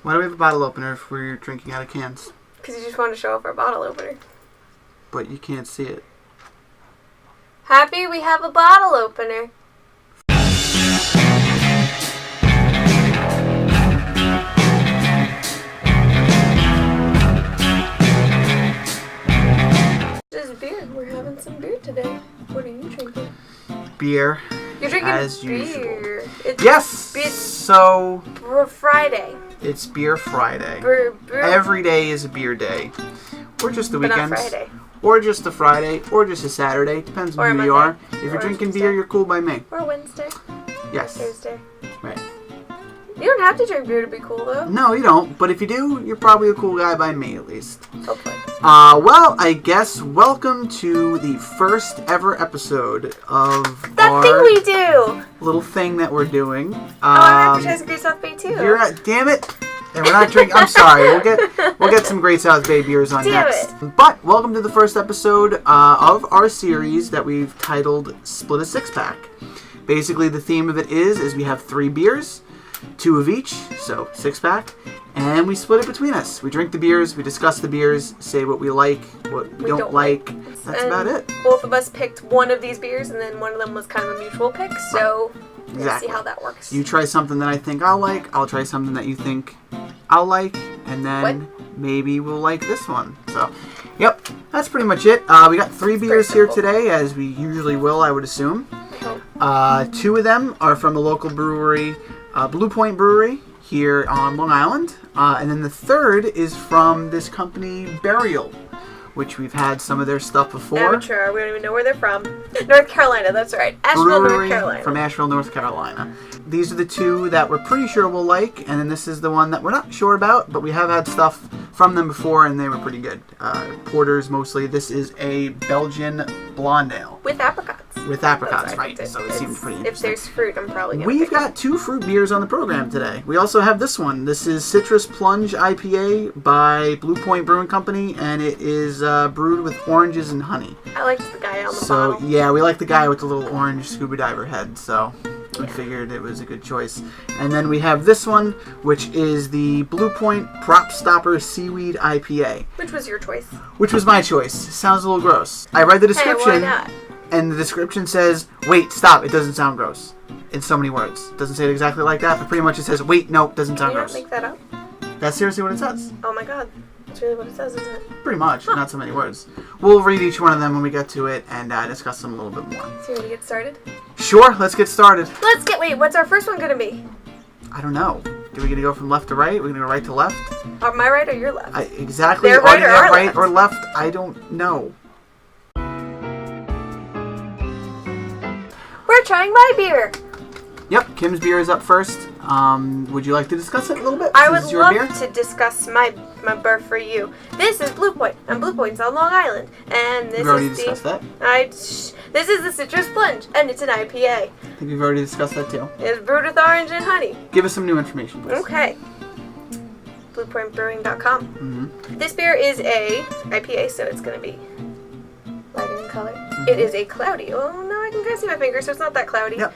Why do we have a bottle opener if we're drinking out of cans? Because you just want to show off our bottle opener. But you can't see it. Happy we have a bottle opener. This is beer. We're having some beer today. What are you drinking? Beer. You're drinking as beer. Usual. It's Yes! So... Friday. It's Beer Friday. Brew. Every day is a beer day. Or just the weekends. But not Friday. Or just a Friday. Or just a Saturday. Depends on who you are. If you're drinking beer, you're cool by me. Or Wednesday. Yes. Thursday. Right. You don't have to drink beer to be cool, though. No, you don't. But if you do, you're probably a cool guy by me, at least. Hopefully. Well, I guess welcome to the first ever episode of that thing we do. Little thing that we're doing. I'm advertising Great South Bay too. Damn it! And we're not drinking. I'm sorry. We'll get some Great South Bay beers on next. But welcome to the first episode of our series that we've titled "Split a Six Pack." Basically, the theme of it is we have 3 beers, 2 of each, so 6-pack, and we split it between us. We drink the beers, we discuss the beers, say what we like, what we don't like. That's about it. Both of us picked one of these beers, and then one of them was kind of a mutual pick, so we'll see how that works. You try something that I think I'll like, I'll try something that you think I'll like, and then of we'll like this one. So, yep, that's pretty much it. We got 3 beers here today, as we usually will, I would assume. 2 of them are from the local brewery, Blue Point Brewery, here on Long Island. And then the third is from this company, Burial, which we've had some of their stuff before. Amateur, we don't even know where they're from. North Carolina, that's right. Asheville, North Carolina. From Asheville, North Carolina. These are the 2 that we're pretty sure we'll like, and then this is the one that we're not sure about, but we have had stuff from them before, and they were pretty good. Porters, mostly. This is a Belgian blonde ale. With apricots. With apricots, right. So it seems pretty interesting. If there's fruit, I'm probably going to We've got 2 fruit beers on the program today. We also have this one. This is Citrus Plunge IPA by Blue Point Brewing Company, and it is brewed with oranges and honey. I liked the guy on the bottle. So, yeah, we like the guy with the little orange scuba diver head, so we figured it was a good choice. And then we have this one, which is the Blue Point Prop Stopper Seaweed IPA. Which was your choice? Which was my choice. Sounds a little gross. I read the description. Hey, why not? And the description says, wait, stop, it doesn't sound gross. In so many words. It doesn't say it exactly like that, but pretty much it says, wait, no, it doesn't sound gross. Can you not make that up? That's seriously what it says. Oh my god. That's really what it says, isn't it? Pretty much, not so many words. We'll read each one of them when we get to it and discuss them a little bit more. So you ready to get started? Sure, let's get started. Wait, what's our first one going to be? I don't know. Are we going to go from left to right? Are we going to go right to left? My right or your left? Exactly. Their right or our right left? Or left? I don't know. We're trying my beer. Yep, Kim's beer is up first. Would you like to discuss it a little bit? I would love to discuss my beer for you. This is Blue Point, and Blue Point's on Long Island. And this We've already discussed that. This is the Citrus Plunge, and it's an IPA. I think we've already discussed that too. It's brewed with orange and honey. Give us some new information, please. Okay. BluePointBrewing.com. Mm-hmm. This beer is a IPA, so it's going to be lighter in color. Mm-hmm. It is a cloudy. Oh, no, I can kind of see my finger, so it's not that cloudy. Yep.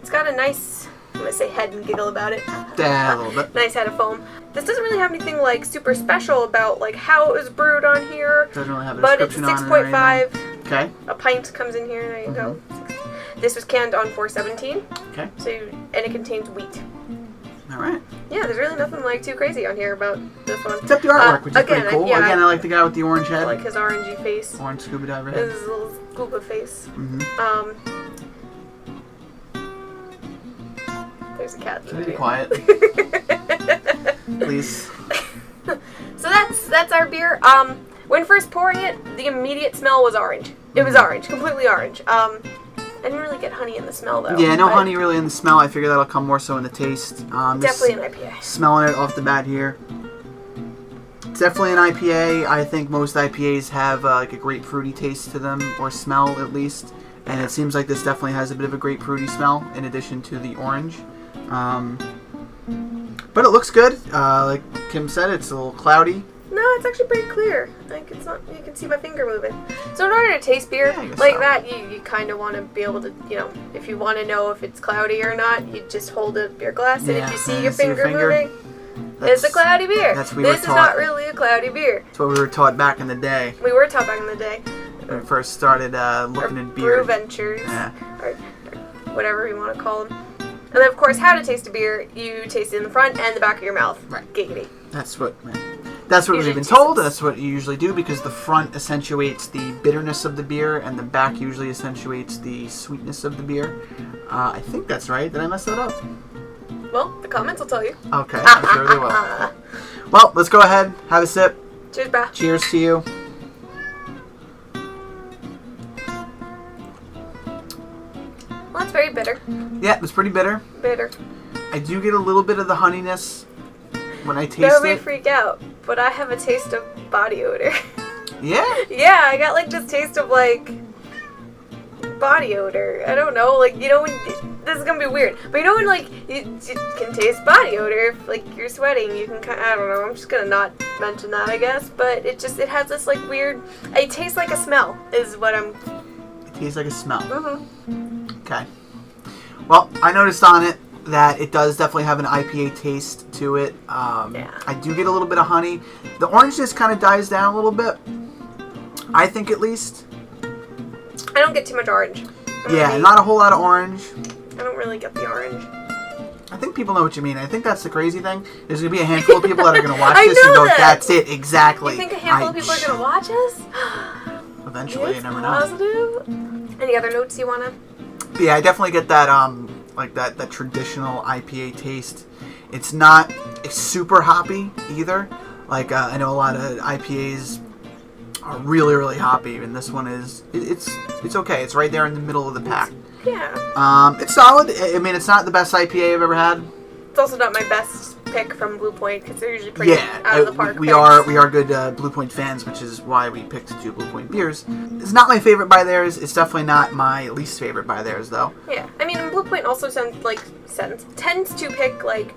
It's got a nice, I'm going to say head and giggle about it. Yeah, a little bit. Nice head of foam. This doesn't really have anything like super special about like how it was brewed on here. Doesn't really have a but it's description on it. 6.5. Okay. A pint comes in here. There you go. This was canned on 4/17. Okay. And it contains wheat. All right. Yeah, there's really nothing like too crazy on here about this one. Except the artwork, which is pretty cool. Yeah, Again, I like the guy with the orange head. I like his orangey face. Orange scuba diver head. His little scuba face. Mm-hmm. There's a cat. Can you be quiet? Please. So that's our beer. When first pouring it, the immediate smell was orange. It was orange, completely orange. I didn't really get honey in the smell though. Yeah, no honey really in the smell. I figure that'll come more so in the taste. Definitely an IPA. Smelling it off the bat here. It's definitely an IPA. I think most IPAs have like a grapefruity taste to them, or smell at least. And it seems like this definitely has a bit of a grapefruity smell in addition to the orange. But it looks good. Like Kim said, it's a little cloudy. No, it's actually pretty clear. Like it's not. You can see my finger moving. So in order to taste beer that, you kind of want to be able to, if you want to know if it's cloudy or not, you just hold a beer glass, and if you see your finger moving, It's a cloudy beer. This is not really a cloudy beer. That's what we were taught back in the day. We were taught back in the day. When we first started looking at beer. Brew ventures. Yeah. Or whatever you want to call them. And then, of course, how to taste a beer. You taste it in the front and the back of your mouth. Right. Giggity. That's what we've been told. That's what you usually do because the front accentuates the bitterness of the beer and the back usually accentuates the sweetness of the beer. I think that's right. Did I mess that up? Well, the comments will tell you. Okay, I'm sure they will. Well, let's go ahead. Have a sip. Cheers, brah. Cheers to you. Well, it's very bitter. Yeah, it's pretty bitter. Bitter. I do get a little bit of the honeyness when I taste Don't it. freak out, but I have a taste of body odor. Yeah? Yeah, I got like this taste of like body odor. I don't know, like, you know, when this is gonna be weird, but you know when like you can taste body odor if like you're sweating, you can kind of, I don't know, I'm just gonna not mention that, I guess, but it has this like weird, it tastes like a smell is what I'm. It tastes like a smell. Mm-hmm. Okay. Well, I noticed on it that it does definitely have an IPA taste to it. Yeah. I do get a little bit of honey. The orangeness kind of dies down a little bit. I think at least. I don't get too much orange. Yeah, not a whole lot of orange. I don't really get the orange. I think people know what you mean. I think that's the crazy thing. There's going to be a handful of people that are going to watch I this and know go, that. that's it, exactly. You think a handful of people are going to watch us? Eventually, you never know. Positive. Any other notes you want to? Yeah, I definitely get that, like that traditional IPA taste. It's not super hoppy either. Like, I know a lot of IPAs are really, really hoppy, and this one is, it's okay. It's right there in the middle of the pack. Yeah. It's solid. I mean, it's not the best IPA I've ever had. It's also not my best pick from Blue Point because they're usually pretty out of the park. We are good Blue Point fans, which is why we picked 2 Blue Point beers. It's not my favorite by theirs. It's definitely not my least favorite by theirs, though. Yeah, I mean, Blue Point also tends to pick like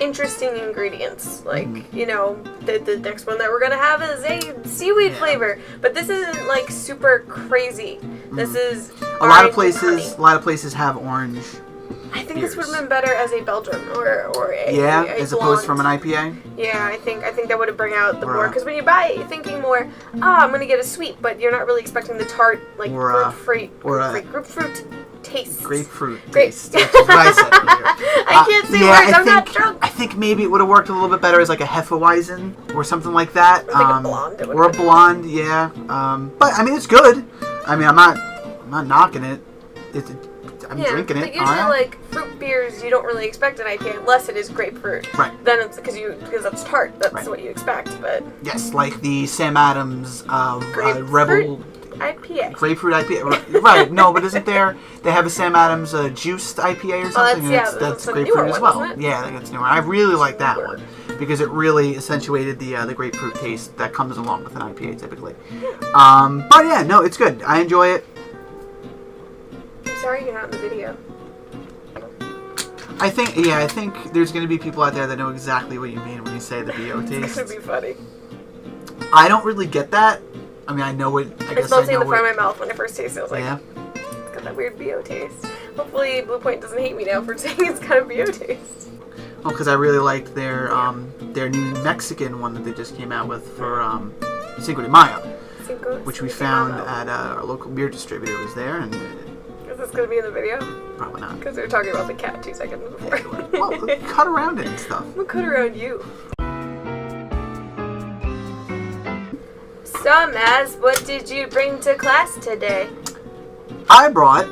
interesting ingredients. Like, you know, the next one that we're gonna have is a seaweed flavor, but this isn't like super crazy. This is a lot of places have orange. I think this would have been better as a Belgian or a as opposed from an IPA. Yeah, I think that would have bring out the more, because when you buy it, you're thinking more, I'm gonna get a sweet, but you're not really expecting the tart like grapefruit taste. Grapefruit taste. Which is what I said earlier. I can't say words. I'm not drunk. I think maybe it would have worked a little bit better as like a Hefeweizen or something like that. Like a blonde. Or a blonde, yeah. But I mean, it's good. I mean, I'm not knocking it. I'm drinking it. But usually, like fruit beers, you don't really expect an IPA unless it is grapefruit. Right. Then it's because that's tart. That's what you expect. But yes, like the Sam Adams Rebel IPA. Grapefruit IPA. Right. No, but isn't there? They have a Sam Adams juiced IPA or something. That's grapefruit as well. One, yeah, I think it's newer. I really like that one because it really accentuated the grapefruit taste that comes along with an IPA typically. But yeah, no, it's good. I enjoy it. I'm sorry you're not in the video. I think there's going to be people out there that know exactly what you mean when you say the BO taste. It's going to be funny. I don't really get that. I mean, I know it. I guess smelled it in the front of my mouth when I first tasted it. I was like, yeah. It's got that weird BO taste. Hopefully Blue Point doesn't hate me now for saying it's got a BO taste. Oh, because I really liked their new Mexican one that they just came out with for Cinco de Mayo, which we found at our local beer distributor. Was there, and is this going to be in the video? Probably not. Because they were talking about the cat 2 seconds before. Yeah, well, cut around it and stuff. We'll cut around you. So, Maz, what did you bring to class today? I brought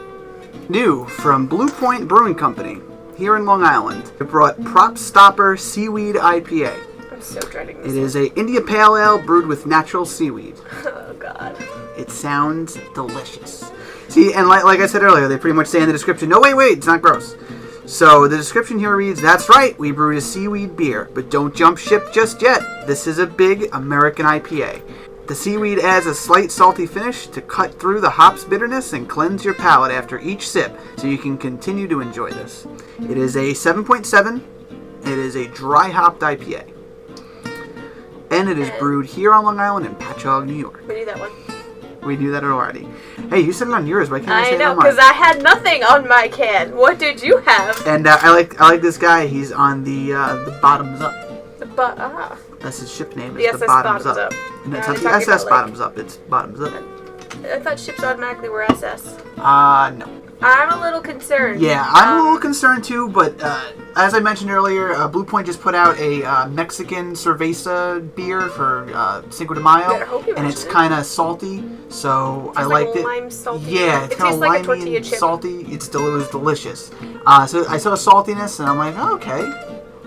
new from Blue Point Brewing Company here in Long Island. I brought Prop Stopper Seaweed IPA. I'm so dreading this. It is a India Pale Ale brewed with natural seaweed. Oh, God. It sounds delicious. See, and like I said earlier, they pretty much say in the description, no, wait, it's not gross. So the description here reads, that's right, we brewed a seaweed beer, but don't jump ship just yet. This is a big American IPA. The seaweed adds a slight salty finish to cut through the hop's bitterness and cleanse your palate after each sip, so you can continue to enjoy this. It is a 7.7. It is a dry hopped IPA. And it is brewed here on Long Island in Patchogue, New York. We knew that one. We knew that already. Hey, you said it on yours. Why can't I say it on mine? I know, because I had nothing on my can. What did you have? And I like this guy. He's on the bottoms up. The That's his ship name. The Is SS the Bottoms Bottoms Up. Up. And it's Are not they the talking SS about, Bottoms Up. It's Bottoms Up. I thought ships automatically were SS. No. I'm a little concerned. Yeah, I'm a little concerned too, but as I mentioned earlier, Blue Point just put out a Mexican cerveza beer for Cinco de Mayo, and it's kind of salty, so I liked it. Lime salty. Yeah, it's kind of like limey and salty. It was delicious. So I saw saltiness, and I'm like, oh, okay,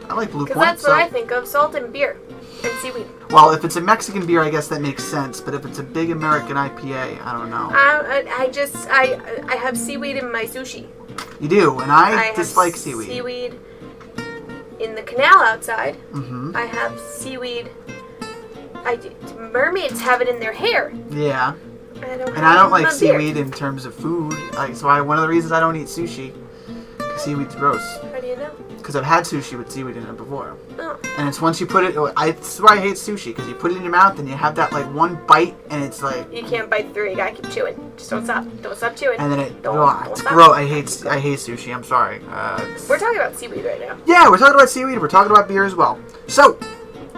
I like Blue Point. Because that's what I think of: salt and beer and seaweed. Well, if it's a Mexican beer, I guess that makes sense. But if it's a big American IPA, I don't know. I have seaweed in my sushi. You do, and I dislike seaweed. Seaweed in the canal outside. Mm-hmm. I have seaweed. Mermaids have it in their hair. Yeah. And I don't like seaweed in terms of food. One of the reasons I don't eat sushi, seaweed's gross. How do you know? Because I've had sushi with seaweed in it before. Oh. And it's once you put it, that's why I hate sushi, because you put it in your mouth and you have that like one bite and it's like... You can't bite through, you gotta keep chewing. Just don't stop. Don't stop chewing. And then it's gross. I hate sushi, I'm sorry. We're talking about seaweed right now. Yeah, we're talking about seaweed, we're talking about beer as well. So,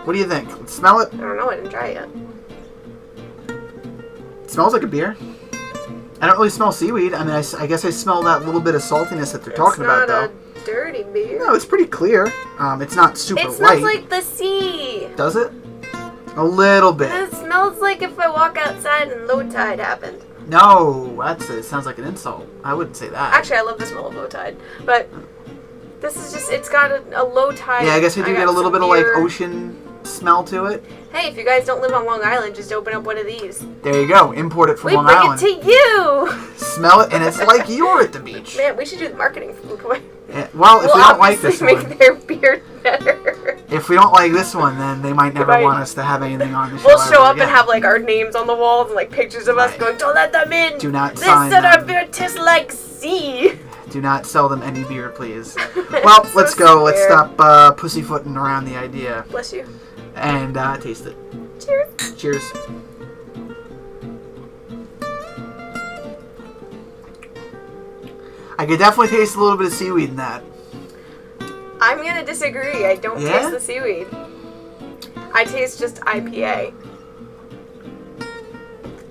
what do you think? Let's smell it? I don't know, I didn't try it yet. It smells like a beer. I don't really smell seaweed. I mean, I guess I smell that little bit of saltiness that they're talking about, though. It's not a dirty beer. No, it's pretty clear. It's not super white. It smells like the sea. Does it? A little bit. It smells like if I walk outside and low tide happened. No, it sounds like an insult. I wouldn't say that. Actually, I love the smell of low tide. But this is just, it's got a low tide. Yeah, I guess you do get a little bit of like ocean smell to it. Hey, if you guys don't live on Long Island, just open up one of these. There you go. Import it from Long Island. We bring it to you. Smell it, and it's like you're at the beach. Man, we should do the marketing for Blue Point. Yeah, well, if we don't like this one, make their beer better. If we don't like this one, then they might never want us to have anything on the show. We'll show up and have like our names on the walls and like pictures of us going, "Don't let them in." Do not They sign said them. our beer tastes like sea. Do not sell them any beer, please. Well, let's go. Let's stop pussyfooting around the idea. Bless you. And taste it. Cheers. Cheers. I could definitely taste a little bit of seaweed in that. I'm gonna disagree. I don't taste the seaweed. I taste just IPA.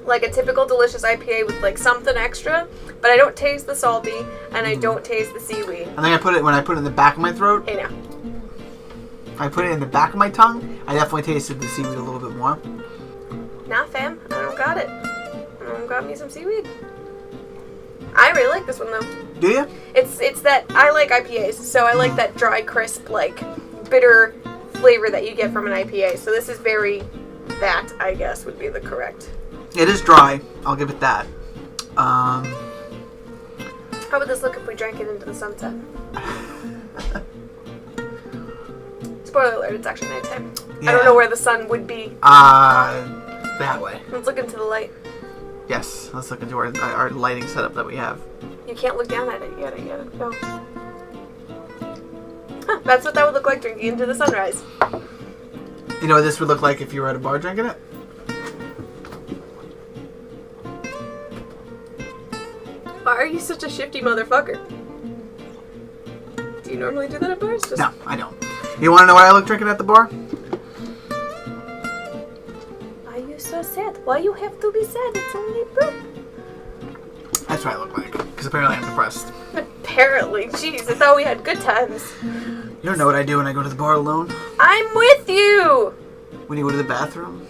Like a typical delicious IPA with like something extra, but I don't taste the salty and I don't taste the seaweed. I think when I put it in the back of my throat. Hey now. I put it in the back of my tongue, I definitely tasted the seaweed a little bit more. Nah, fam. I don't got it. I don't got me some seaweed. I really like this one though. Do you? It's that I like IPAs, so I like that dry, crisp, like bitter flavor that you get from an IPA. So this is very that, I guess, would be the correct. It is dry. I'll give it that. How would this look if we drank it into the sunset? Spoiler alert, it's actually nighttime. Yeah. I don't know where the sun would be. That way. Let's look into the light. Yes, let's look into our lighting setup that we have. You can't look down at it. You gotta go. Huh, that's what that would look like drinking into the sunrise. You know what this would look like if you were at a bar drinking it? Why are you such a shifty motherfucker? Do you normally do that at bars? No, I don't. You want to know what I look drinking at the bar? Why are you so sad? Why you have to be sad? It's only Brew. That's what I look like. Because apparently I'm depressed. Apparently. Jeez, I thought we had good times. You don't know what I do when I go to the bar alone. I'm with you! When you go to the bathroom.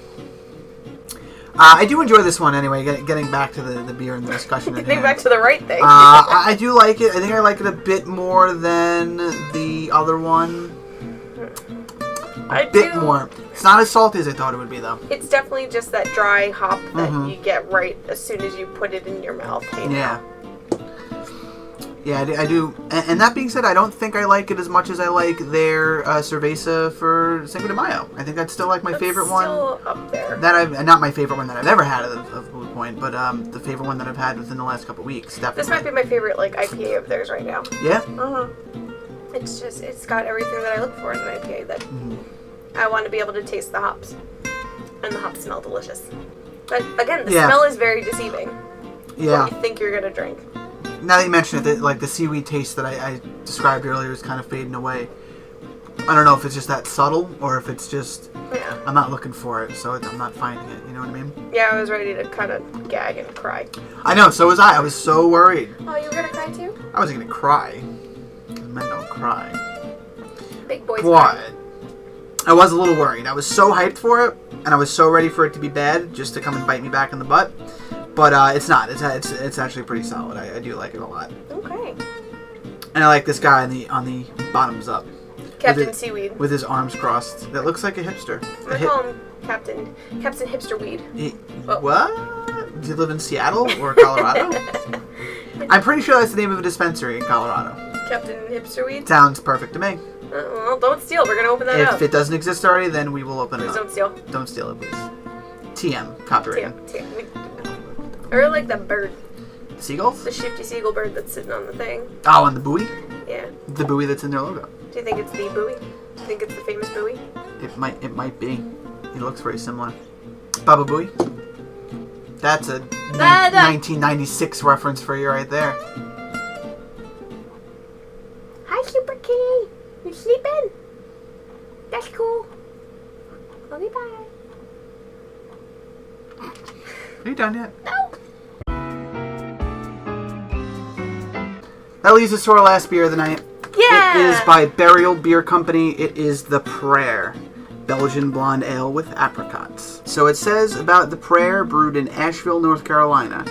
I do enjoy this one anyway, getting back to the beer and the discussion. Getting back to the right thing. I do like it. I think I like it a bit more than the other one. A bit more. It's not as salty as I thought it would be, though. It's definitely just that dry hop that you get right as soon as you put it in your mouth. Hey, yeah. Yeah, I do. And that being said, I don't think I like it as much as I like their cerveza for Cinco de Mayo. I think that's still like my favorite one. Still up there. Not my favorite one that I've ever had of Blue Point, but the favorite one that I've had within the last couple weeks. Definitely. This might be my favorite like IPA of theirs right now. Yeah. It's just it's got everything that I look for in an IPA. That I want to be able to taste the hops, and the hops smell delicious. But again, the smell is very deceiving. Yeah. What you think you're gonna drink. Now that you mention it, like the seaweed taste that I described earlier is kind of fading away. I don't know if it's just that subtle or if it's just Yeah. I'm not looking for it, so I'm not finding it. You know what I mean? Yeah, I was ready to kind of gag and cry. I know. So was I. I was so worried. Oh, you were gonna cry too? I wasn't gonna cry. Men don't cry. Big boys. But I was a little worried. I was so hyped for it, and I was so ready for it to be bad, just to come and bite me back in the butt. But it's not. It's actually pretty solid. I do like it a lot. Okay. And I like this guy on the bottoms up. Captain Seaweed. With his arms crossed. That looks like a hipster. I call him Captain Hipster Weed. What? Does he live in Seattle or Colorado? I'm pretty sure that's the name of a dispensary in Colorado. Captain Hipster Weed? Sounds perfect to me. Well, don't steal. We're going to open that up. If it doesn't exist already, then we will open it up. Don't steal. Don't steal it, please. TM. Copyright. TM. I really like that bird. Seagulls? The shifty seagull bird that's sitting on the thing. Oh, and the buoy? Yeah. The buoy that's in their logo. Do you think it's the buoy? Do you think it's the famous buoy? It might be. It looks very similar. Baba Booey. That's a 1996 reference for you right there. Hi, Super Kitty. You sleeping? That's cool. Okay, bye. Are you done yet? No. That leads us to our last beer of the night. Yeah. It is by Burial Beer Company. It is the Prayer. Belgian blonde ale with apricots. So it says about the Prayer, brewed in Asheville, North Carolina.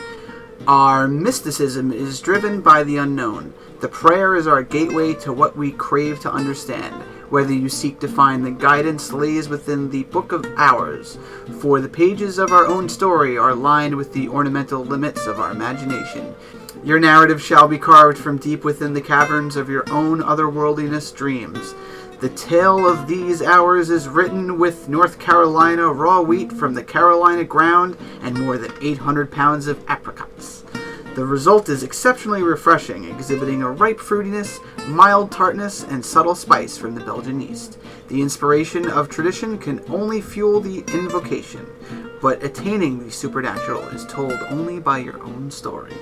Our mysticism is driven by the unknown. The Prayer is our gateway to what we crave to understand. Whether you seek to find the guidance lays within the book of hours. For the pages of our own story are lined with the ornamental limits of our imagination. Your narrative shall be carved from deep within the caverns of your own otherworldliness dreams. The tale of these hours is written with North Carolina raw wheat from the Carolina ground and more than 800 pounds of apricots. The result is exceptionally refreshing, exhibiting a ripe fruitiness, mild tartness, and subtle spice from the Belgian yeast. The inspiration of tradition can only fuel the invocation, but attaining the supernatural is told only by your own story.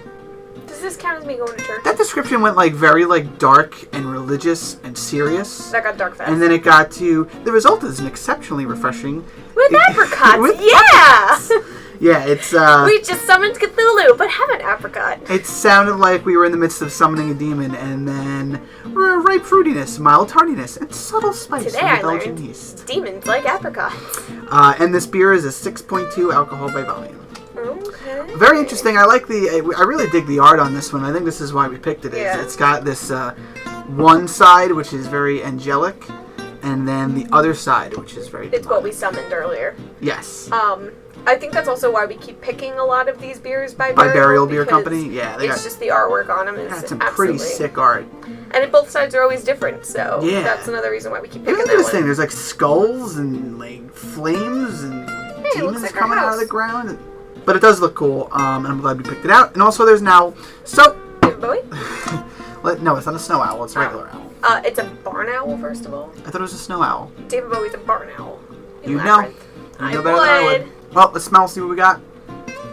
Does this count as me going to church? That description went very dark and religious and serious. That got dark fast. And then it got to the result is an exceptionally refreshing with apricots. with yeah. apricots. Yeah, it's we just summoned Cthulhu, but have an apricot. It sounded like we were in the midst of summoning a demon, and then ripe fruitiness, mild tardiness, and subtle spice Today from the I Belgian learned yeast. demons like apricots. And this beer is a 6.2 alcohol by volume. Okay. Very interesting. I really dig the art on this one. I think this is why we picked it. Yeah. It's got this one side, which is very angelic, and then the other side, which is very It's what we summoned earlier. Yes. I think that's also why we keep picking a lot of these beers by Burial Beer Company. Yeah, it's just the artwork on them is some absolutely pretty sick art. And both sides are always different, so Yeah. that's another reason why we keep Look picking at that this one. thing. There's skulls and flames and it looks demons like our coming out of house. the ground. But it does look cool, and I'm glad we picked it out. And also, there's now Bowie? No, it's not a snow owl. It's a regular owl. It's a barn owl, first of all. I thought it was a snow owl. David Bowie's a barn owl. You know better than I would. Well, let's smell. See what we got.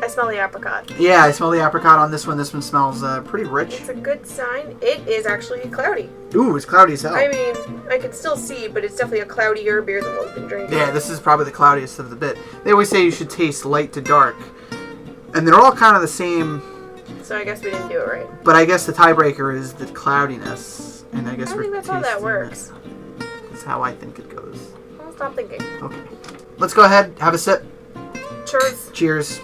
I smell the apricot. Yeah, I smell the apricot on this one. This one smells pretty rich. It's a good sign. It is actually cloudy. Ooh, it's cloudy as hell. I mean, I can still see, but it's definitely a cloudier beer than what we've been drinking. Yeah, this is probably the cloudiest of the bit. They always say you should taste light to dark. And they're all kind of the same. So I guess we didn't do it right. But I guess the tiebreaker is the cloudiness. And I guess I think that's how that works. That's how I think it goes. I'll stop thinking. Okay. Let's go ahead, have a sip. Cheers. Cheers.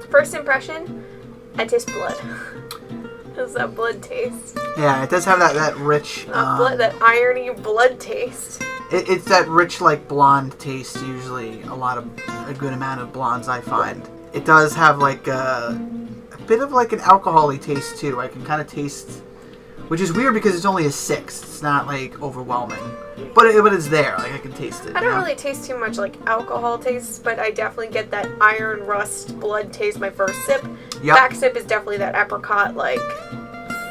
First impression, I taste blood. How's that blood taste? Yeah, it does have that rich... that irony blood taste. It's that rich, blonde taste, usually. A good amount of blondes, I find. It does have, a bit of, an alcohol-y taste, too. I can kind of taste... Which is weird because it's only a 6. It's not, overwhelming. But it's there. I can taste it. I don't really taste too much, alcohol taste, but I definitely get that iron rust blood taste my first sip. Yep. Back sip is definitely that apricot,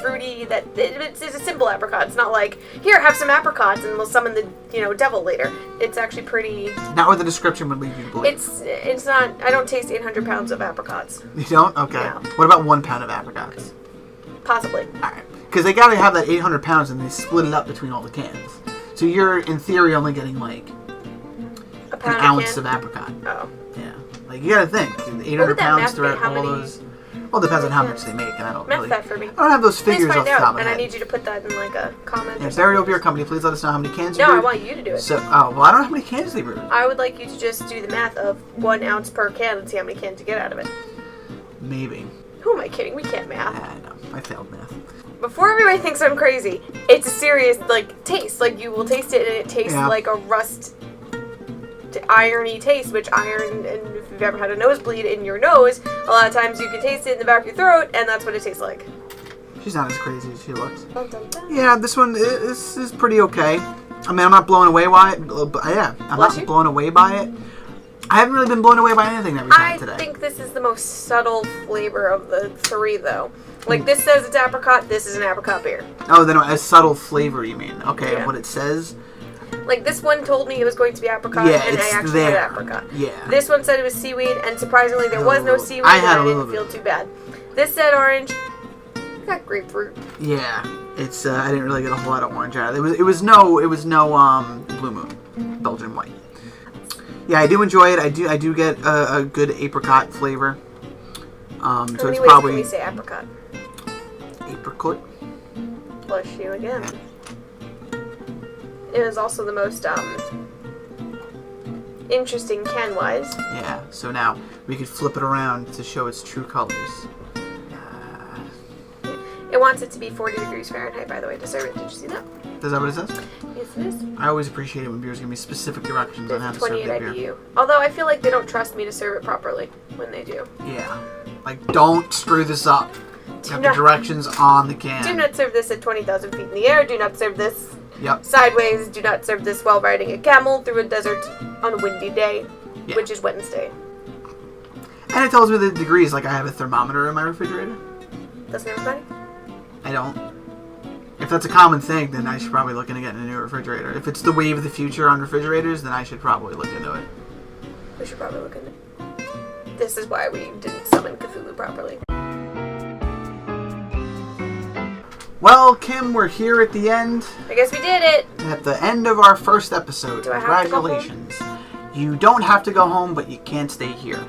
fruity, it's a simple apricot. It's not here, have some apricots and we'll summon the, devil later. It's actually pretty... Not what the description would lead you to believe. It's not... I don't taste 800 pounds of apricots. You don't? Okay. No. What about 1 pound of apricots? Possibly. Alright. Because they gotta have that 800 pounds and they split it up between all the cans. So you're, in theory, only getting like an ounce of apricot. Oh. Yeah. Like, you gotta think. 800 pounds throughout all those. Well, it depends on how much they make, and I don't Math really. that for me. I don't have those figures off the top of my head. And I head. need you to put that in like a comment. Yeah, Burial Beer Company, please let us know how many cans you No, brewed. I want you to do it. So, well, I don't know how many cans they brewed. I would like you to just do the math of 1 ounce per can and see how many cans you get out of it. Maybe. Who am I kidding? We can't math. Yeah, I know. I failed math. Before everybody thinks I'm crazy, it's a serious, like, taste. Like, you will taste it and it tastes like a rust, irony taste, which iron, and if you've ever had a nosebleed in your nose, a lot of times you can taste it in the back of your throat, and that's what it tastes like. She's not as crazy as she looks. Dun, dun, dun. Yeah, this one is pretty okay. I mean, I'm not blown away by it. But yeah, I'm not blown away by it. I haven't really been blown away by anything that we've had today. I think this is the most subtle flavor of the 3, though. Like, this says it's apricot, this is an apricot beer. Oh, then a subtle flavor, you mean? Okay, Yeah. what it says. Like, this one told me it was going to be apricot, Yeah, and I it's actually there. had apricot. Yeah. This one said it was seaweed, and surprisingly, there was no seaweed, I had and a I little didn't feel too bad. This said orange. Got grapefruit. Yeah, it's. I didn't really get a whole lot of orange out of it. It was no Blue Moon, Belgian white. Yeah, I do enjoy it. I do get a good apricot flavor. How so many it's ways probably can we say apricot? apricot. Bless you again. It was also the most interesting can-wise. Yeah. So now we could flip it around to show its true colors. It wants it to be 40 degrees Fahrenheit, by the way, to serve it. Did you see that? Is that what it says? Yes, it is. I always appreciate it when beers give me specific directions on how to serve 28 their beer. IBU. Although I feel like they don't trust me to serve it properly when they do. Yeah. Like, don't screw this up. You have the directions on the can. Do not serve this at 20,000 feet in the air. Do not serve this Yep. sideways. Do not serve this while riding a camel through a desert on a windy day, Yeah. which is Wednesday. And it tells me the degrees, like I have a thermometer in my refrigerator. Doesn't everybody? I don't. If that's a common thing, then I should probably look into getting a new refrigerator. If it's the wave of the future on refrigerators, then I should probably look into it. We should probably look into it. This is why we didn't summon Cthulhu properly. Well, Kim, we're here at the end. I guess we did it. At the end of our first episode. Do I have to go home? Congratulations. You don't have to go home, but you can't stay here.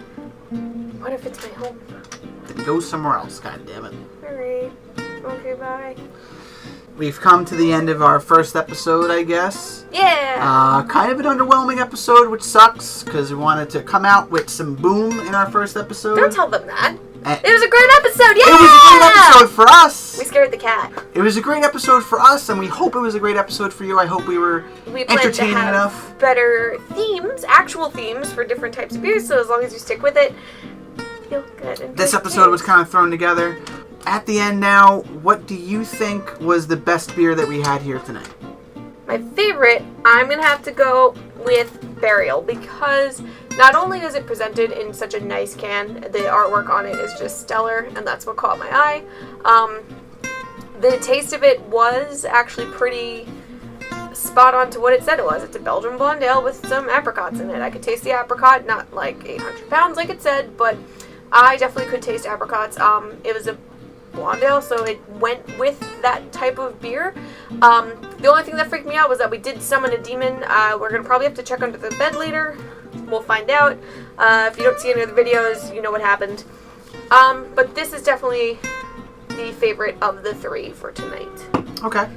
What if it's my home? Then go somewhere else, goddammit. Alright. Okay, bye. We've come to the end of our first episode, I guess. Yeah! Kind of an underwhelming episode, which sucks, because we wanted to come out with some boom in our first episode. Don't tell them that. And It was a great episode, yeah! it was a great episode for us! We scared the cat. It was a great episode for us, and we hope it was a great episode for you. I hope we were We plan to entertaining have enough. better themes, actual themes for different types of beers, so as long as you stick with it, you'll get into This it. episode was kind of thrown together. At the end now, what do you think was the best beer that we had here tonight? My favorite, I'm going to have to go with Burial, because not only is it presented in such a nice can, the artwork on it is just stellar, and that's what caught my eye. The taste of it was actually pretty spot on to what it said it was. It's a Belgian blonde ale with some apricots in it. I could taste the apricot, not like 800 pounds like it said, but I definitely could taste apricots. It was a blonde ale, so it went with that type of beer. The only thing that freaked me out was that we did summon a demon. We're going to probably have to check under the bed later. We'll find out. If you don't see any of the videos, you know what happened. But this is definitely the favorite of the 3 for tonight. Okay.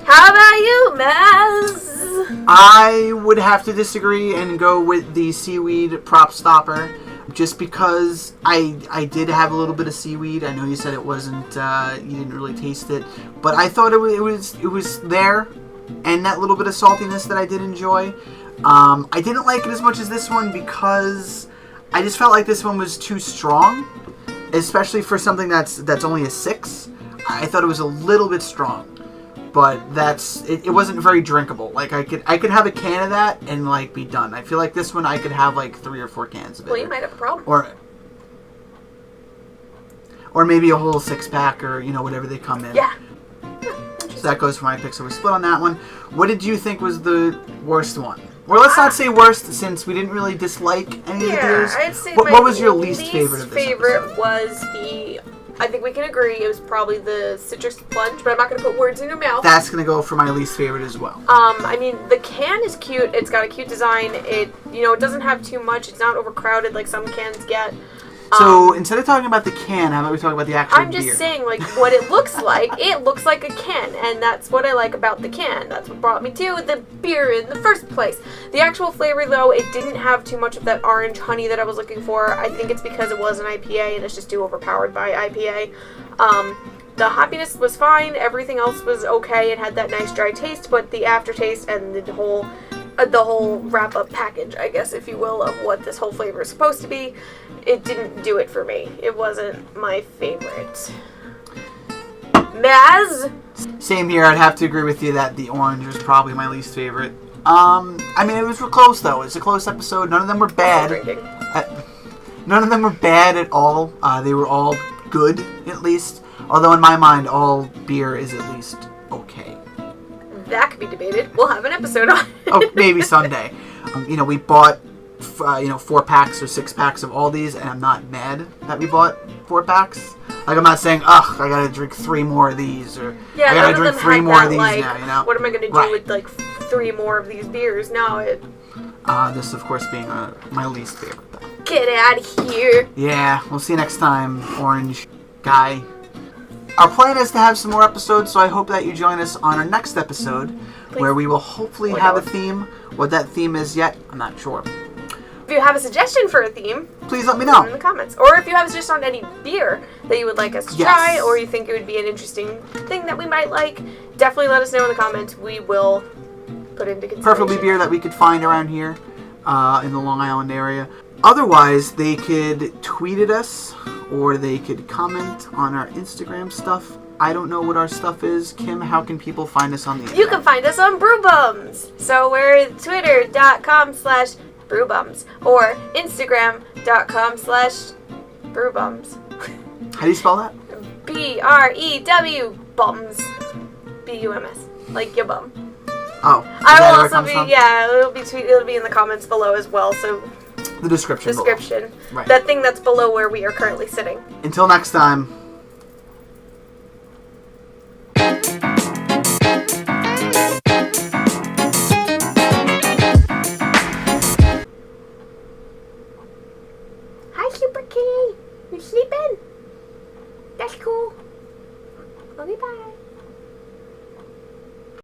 How about you, Maz? I would have to disagree and go with the Seaweed Prop Stopper. Just because I did have a little bit of seaweed. I know you said it wasn't, you didn't really taste it, but I thought it was there, and that little bit of saltiness that I did enjoy. I didn't like it as much as this one because I just felt like this one was too strong, especially for something that's only a 6. I thought it was a little bit strong. But it wasn't very drinkable. Like I could have a can of that and like be done. I feel like this one I could have like 3 or 4 cans of it. Well, you might have a problem. Or maybe a whole 6-pack or whatever they come in. Yeah. So that goes for my pick. So we split on that one. What did you think was the worst one? Or let's not say worst, since we didn't really dislike any of the beers. I'd say what was your least favorite of this favorite episode? was the I think we can agree it was probably the citrus plunge, but I'm not going to put words in your mouth. That's going to go for my least favorite as well. I mean, the can is cute. It's got a cute design. It doesn't have too much. It's not overcrowded like some cans get. So, instead of talking about the can, how about we talk about the actual beer? I'm just saying, like, what it looks like. It looks like a can, and that's what I like about the can. That's what brought me to the beer in the first place. The actual flavor, though, it didn't have too much of that orange honey that I was looking for. I think it's because it was an IPA, and it's just too overpowered by IPA. The hoppiness was fine. Everything else was okay. It had that nice dry taste, but the aftertaste and the whole wrap-up package, I guess, if you will, of what this whole flavor is supposed to be, it didn't do it for me. It wasn't my favorite. Maz? Same here. I'd have to agree with you that the orange was probably my least favorite. I mean, it was close, though. It's a close episode. None of them were bad. None of them were bad at all. They were all good, at least. Although, in my mind, all beer is at least okay. That could be debated. We'll have an episode on it. Oh, maybe someday. We bought, 4 packs or 6 packs of all these, and I'm not mad that we bought 4 packs. Like, I'm not saying, ugh, I gotta drink 3 more of these, or I gotta drink 3 more of these now, What am I gonna do with, 3 more of these beers? No, this, of course, being my least favorite, though. Get out of here. Yeah, we'll see you next time, Orange Guy. Our plan is to have some more episodes, so I hope that you join us on our next episode, where we will hopefully have a theme. What that theme is yet, I'm not sure. If you have a suggestion for a theme, please let me know in the comments. Or if you have a suggestion on any beer that you would like us to try, or you think it would be an interesting thing that we might like, definitely let us know in the comments. We will put into consideration. Preferably beer that we could find around here in the Long Island area. Otherwise, they could tweet at us, or they could comment on our Instagram stuff. I don't know what our stuff is. Kim, how can people find us on the internet? You can find us on Brewbums. So we're twitter.com/Brewbums or Instagram.com/Brewbums. How do you spell that? BREW bums. BUMS. Like your bum. Oh. I will also be it'll be in the comments below as well, so the description. Description. Right. That thing that's below where we are currently sitting. Until next time.